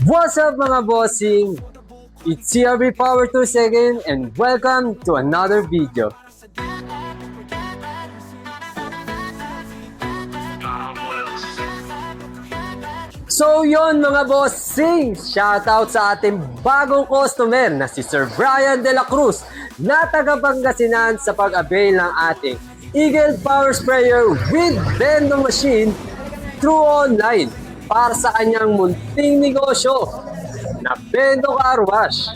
What's up mga bossing? It's CRB Power 2 Second and welcome to another video. So yon mga bossing, shoutout sa ating bagong customer na si Sir Brian De La Cruz na taga Pangasinan sa pag-avail ng ating Eagle Power Sprayer with vending machine through online para sa kanyang munting negosyo na Bendo Car Wash.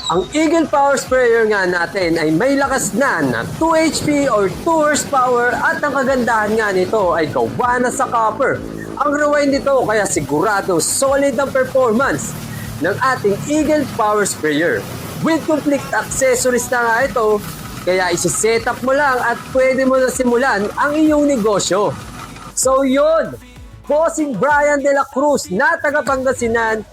Ang Eagle Power Sprayer nga natin ay may lakas na 2 HP or 2 horsepower at ang kagandahan nga nito ay gawa na sa copper. Ang rewind nito kaya sigurado solid ang performance ng ating Eagle Power Sprayer. With complete accessories na nga ito, kaya isi-set up mo lang at pwede mo na simulan ang iyong negosyo. So yun, Bossing Brian De La Cruz na taga Pangasinan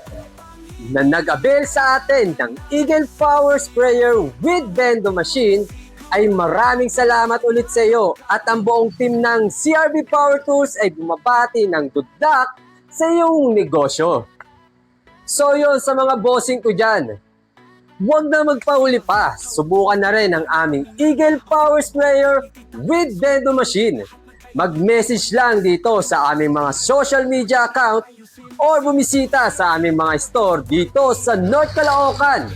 na nag-avail sa atin ng Eagle Power Sprayer with Bendo Machine ay maraming salamat ulit sa iyo at ang buong team ng CRB Power Tools ay bumabati ng good luck sa iyong negosyo. So yun sa mga bossing ko dyan, huwag na magpahuli pa, subukan na rin ang aming Eagle Power Sprayer with Bendo Machine. Mag-message lang dito sa aming mga social media account or bumisita sa aming mga store dito sa North Caloocan,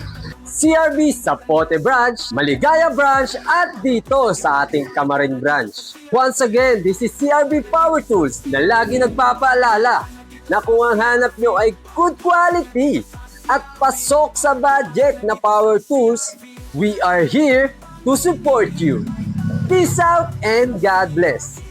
CRB Zapote Branch, Maligaya Branch at dito sa ating Camarin Branch. Once again, this is CRB Power Tools na lagi nagpapaalala na kung ang hanap nyo ay good quality at pasok sa budget na power tools, we are here to support you. Peace out and God bless!